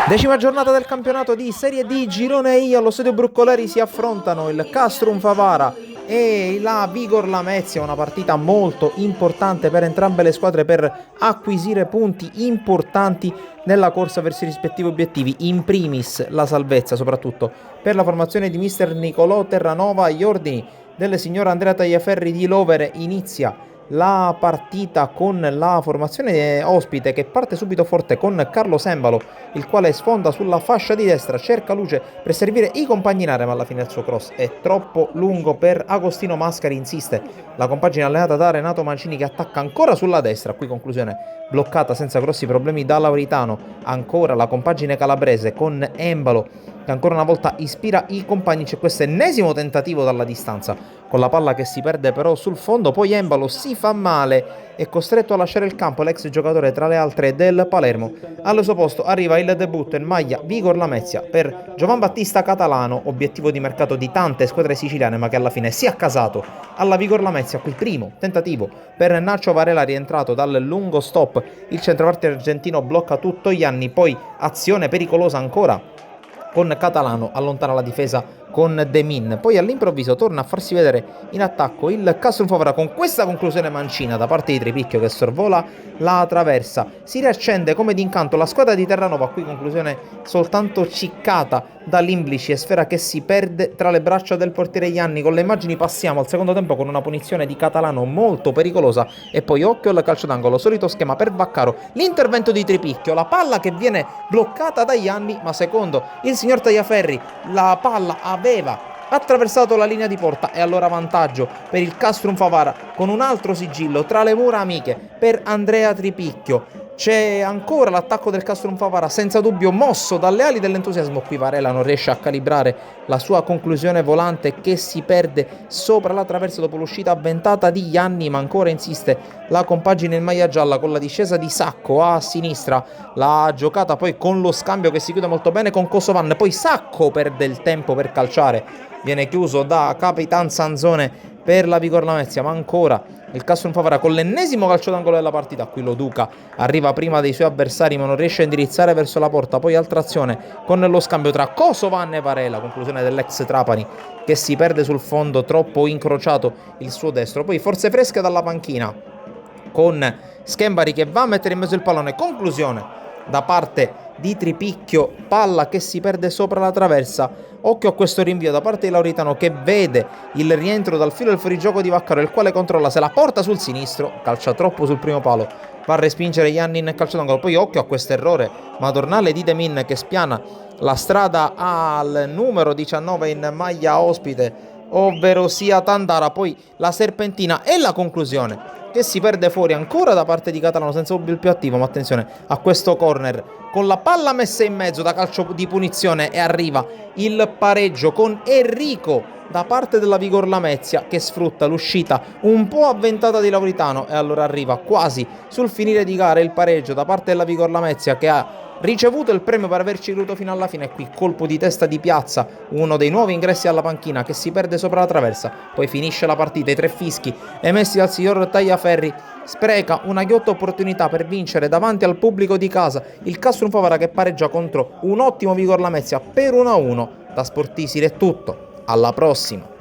Decima giornata del campionato di Serie D Girone I. Allo stadio Broccoleri si affrontano il Castrum Favara e la Vigor Lamezia, una partita molto importante per entrambe le squadre per acquisire punti importanti nella corsa verso i rispettivi obiettivi, in primis la salvezza, soprattutto per la formazione di mister Nicolò Terranova agli ordini del signor Andrea Tagliaferri di Lovere. Inizia la partita con la formazione ospite che parte subito forte con Carlo Sembalo, il quale sfonda sulla fascia di destra, cerca luce per servire i compagni in area, ma alla fine il suo cross è troppo lungo per Agostino Mascari. Insiste la compagine allenata da Renato Mancini, che attacca ancora sulla destra, qui conclusione bloccata senza grossi problemi da Lauritano. Ancora la compagine calabrese con Embalo, che ancora una volta ispira i compagni. C'è questo ennesimo tentativo dalla distanza con la palla che si perde però sul fondo. Poi Embalo si fa male, è costretto a lasciare il campo l'ex giocatore tra le altre del Palermo. Al suo posto arriva il debutto in maglia Vigor Lamezia per Giovan Battista Catalano, obiettivo di mercato di tante squadre siciliane, ma che alla fine si è accasato alla Vigor Lamezia. Qui primo tentativo per Nacho Varela, rientrato dal lungo stop. Il centroporti argentino blocca tutto Ianni, poi azione pericolosa ancora con Catalano, allontana la difesa con De Min. Poi all'improvviso torna a farsi vedere in attacco il Castrum Favara con questa conclusione mancina da parte di Tripicchio, che sorvola la traversa. Si riaccende come d'incanto la squadra di Terranova, qui conclusione soltanto ciccata dall'Imblici e sfera che si perde tra le braccia del portiere Ianni. Con le immagini passiamo al secondo tempo con una punizione di Catalano molto pericolosa e poi occhio al calcio d'angolo, solito schema per Vaccaro, l'intervento di Tripicchio, la palla che viene bloccata da Ianni, ma secondo il signor Tagliaferri la palla aveva attraversato la linea di porta e allora vantaggio per il Castrum Favara con un altro sigillo tra le mura amiche per Andrea Tripicchio. C'è ancora l'attacco del Castrum Favara, senza dubbio mosso dalle ali dell'entusiasmo. Qui Varela non riesce a calibrare la sua conclusione volante, che si perde sopra la traversa dopo l'uscita avventata di Ianni, ma ancora insiste la compagine in maglia gialla con la discesa di Sacco a sinistra. La giocata poi con lo scambio che si chiude molto bene con Kosovan, poi Sacco perde il tempo per calciare, viene chiuso da Capitan Sanzone per la Vigor Lamezia, ma ancora il Castrum Favara con l'ennesimo calcio d'angolo della partita. Qui lo Duca arriva prima dei suoi avversari, ma non riesce a indirizzare verso la porta. Poi altra azione con lo scambio tra Kosovan e Varela, conclusione dell'ex Trapani, che si perde sul fondo, troppo incrociato il suo destro. Poi forze fresche dalla panchina con Schembari che va a mettere in mezzo il pallone, conclusione da parte di Tripicchio, palla che si perde sopra la traversa. Occhio a questo rinvio da parte di Lauritano, che vede il rientro dal filo del fuorigioco di Vaccaro, il quale controlla, se la porta sul sinistro, calcia troppo sul primo palo, va a respingere Ianni in calcio d'angolo. Poi occhio a questo errore madornale di De Min, che spiana la strada al numero 19 in maglia ospite, ovvero sia Tandara. Poi la serpentina e la conclusione che si perde fuori ancora da parte di Catalano, senza dubbio il più attivo, ma attenzione a questo corner con la palla messa in mezzo da calcio di punizione, e arriva il pareggio con Enrico da parte della Vigor Lamezia, che sfrutta l'uscita un po' avventata di Lauritano, e allora arriva quasi sul finire di gara il pareggio da parte della Vigor Lamezia, che ha ricevuto il premio per averci creduto fino alla fine. Qui colpo di testa di Piazza, uno dei nuovi ingressi alla panchina, che si perde sopra la traversa. Poi finisce la partita, i tre fischi emessi dal signor Tagliaferri spreca una ghiotta opportunità per vincere davanti al pubblico di casa il Castrum Favara, che pareggia contro un ottimo Vigor Lamezia per 1-1. Da Sportisir è tutto, alla prossima.